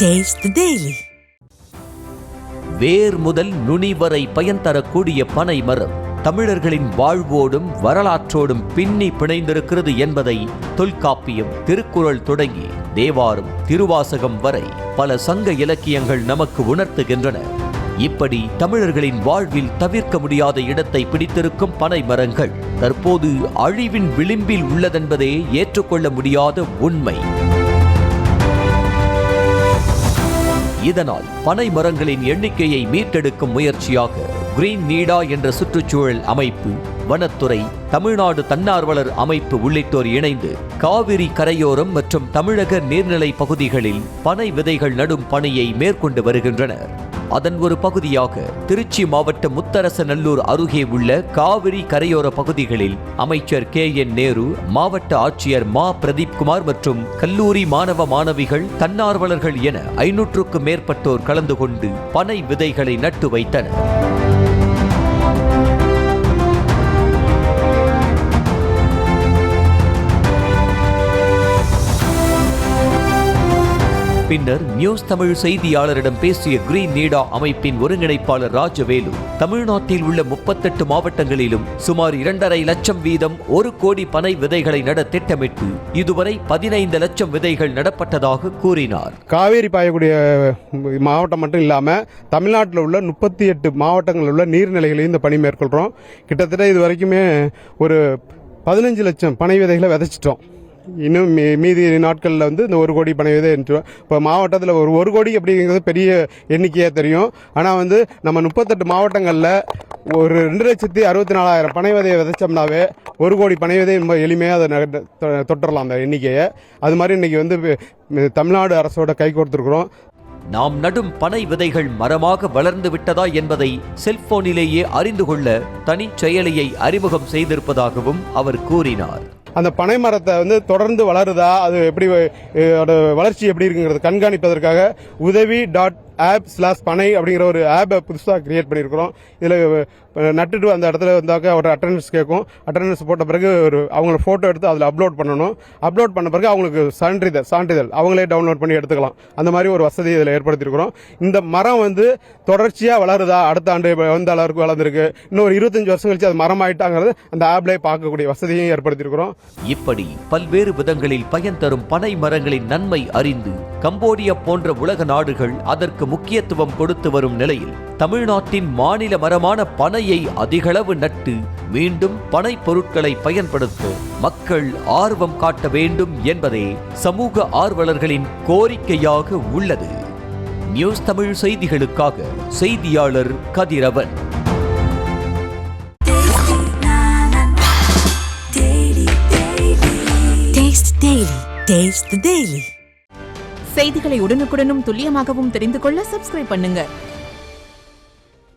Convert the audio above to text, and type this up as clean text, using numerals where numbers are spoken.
Taste the Daily. வேர் முதல் நுனி வரை பயன் தரக்கூடிய பனை மரம் தமிழர்களின் வாழ்வோடும் வரலாற்றோடும் பின்னி பிணைந்திருக்கிறது என்பதை தொல்காப்பியம், திருக்குறள் தொடங்கி தேவாரம், திருவாசகம் வரை பல சங்க இலக்கியங்கள் நமக்கு உணர்த்துகின்றன. இப்படி தமிழர்களின் வாழ்வில் தவிர்க்க முடியாத இடத்தை பிடித்திருக்கும் பனை மரங்கள் தற்போது அழிவின் விளிம்பில் உள்ளதென்பதே ஏற்றுக்கொள்ள முடியாத உண்மை. இதனால் பனை மரங்களின் எண்ணிக்கையை மீட்டெடுக்கும் முயற்சியாக கிரீன் நீடா என்ற சுற்றுச்சூழல் அமைப்பு, வனத்துறை, தமிழ்நாடு தன்னார்வலர் அமைப்பு உள்ளிட்டோர் இணைந்து காவிரி கரையோரம் மற்றும் தமிழக நீர்நிலை பகுதிகளில் பனை விதைகள் நடும் பணியை மேற்கொண்டு வருகின்றனர். அதன் ஒரு பகுதியாக திருச்சி மாவட்டம் முத்தரசநல்லூர் அருகே உள்ள காவிரி கரையோர பகுதிகளில் அமைச்சர் KN நேரு, மாவட்ட ஆட்சியர் மா பிரதீப்குமார் மற்றும் கல்லூரி மாணவ மாணவிகள், தன்னார்வலர்கள் என 500க்கும் மேற்பட்டோர் கலந்து கொண்டு பனை விதைகளை நட்டு வைத்தனர். பின்னர் நியூஸ் தமிழ் செய்தியாளரிடம் பேசிய கிரீன் நீடா அமைப்பின் ஒருங்கிணைப்பாளர் ராஜவேலு, தமிழ்நாட்டில் உள்ள 38 மாவட்டங்களிலும் சுமார் 2.5 லட்சம் வீதம் 1 கோடி பனை விதைகளை நட திட்டமிட்டு இதுவரை 15 லட்சம் விதைகள் நடப்பட்டதாக கூறினார். காவேரி பாயக்கூடிய மாவட்டம் மட்டும் இல்லாமல் தமிழ்நாட்டில் உள்ள 38 மாவட்டங்களில் உள்ள நீர்நிலைகளையும் இந்த பணி மேற்கொள்கிறோம். கிட்டத்தட்ட இது வரைக்குமே ஒரு 15 லட்சம் பனை விதைகளை விதைச்சிட்டோம். இன்னும் மீதி நாட்களில் வந்து இந்த 1 கோடி பனை விதை இப்போ மாவட்டத்தில் ஒரு 1 கோடி அப்படிங்கிறது பெரிய எண்ணிக்கையாக தெரியும். ஆனால் வந்து நம்ம 38 மாவட்டங்களில் ஒரு 2,64,000 பனை விதையை விதைச்சோம்னாவே 1 கோடி பனை விதை ரொம்ப எளிமையாக அதை தொட்டுறலாம் அந்த எண்ணிக்கையை. அது மாதிரி இன்றைக்கி வந்து தமிழ்நாடு அரசோட கை கோர்த்துருக்குறோம். நாம் நடும் பனை விதைகள் மரமாக வளர்ந்து விட்டதா என்பதை செல்போனிலேயே அறிந்து கொள்ள தனி செயலியை அறிமுகம் செய்திருப்பதாகவும் அவர் கூறினார். அந்த பனை மரத்தை வந்து தொடர்ந்து வளருதா, அது எப்படி வளர்ச்சி எப்படி இருக்குங்கிறது கண்காணிப்பதற்காக udavi.app/panai அப்படிங்கிற ஒரு ஆப்பை புதுசாக கிரியேட் பண்ணியிருக்கிறோம். இதில் நட்டுட்டு அந்த இடத்துல வந்தாக்க ஒரு அட்டண்டன்ஸ் கேட்கும். அட்டண்டன்ஸ் போட்ட பிறகு அவங்கள ஃபோட்டோ எடுத்து அதில் அப்லோட் பண்ணணும். அப்லோட் பண்ண பிறகு அவங்களுக்கு சான்றிதழ் அவங்களே டவுன்லோட் பண்ணி எடுத்துக்கலாம். அந்த மாதிரி ஒரு வசதி இதில் ஏற்படுத்தியிருக்கிறோம். இந்த மரம் வந்து தொடர்ச்சியாக வளருதா, அடுத்த ஆண்டு வந்த அளவுக்கு வளர்ந்துருக்கு, இன்னும் ஒரு 25 வருஷம் கழிச்சு அது மரம் ஆயிட்டாங்கிறது அந்த ஆப்லேயே பார்க்கக்கூடிய வசதியும் ஏற்படுத்தியிருக்கிறோம். இப்படி பல்வேறு விதங்களில் பயன் தரும் பனை மரங்களின் நன்மை அறிந்து கம்போடியா போன்ற உலக நாடுகள் அதற்கு முக்கியத்துவம் கொடுத்து வரும் நிலையில் தமிழ்நாட்டின் மாநில மரமான பனையை அதிகளவு நட்டு மீண்டும் பனை பொருட்களை பயன்படுத்த மக்கள் ஆர்வம் காட்ட வேண்டும் என்பதே சமூக ஆர்வலர்களின் கோரிக்கையாக உள்ளது. நியூஸ் தமிழ் செய்திகளுக்காக செய்தியாளர் கதிரவன். Taste the Daily. செய்திகளை உடனுக்குடனும் துல்லியமாகவும் தெரிந்து கொள்ள சப்ஸ்கிரைப் பண்ணுங்க.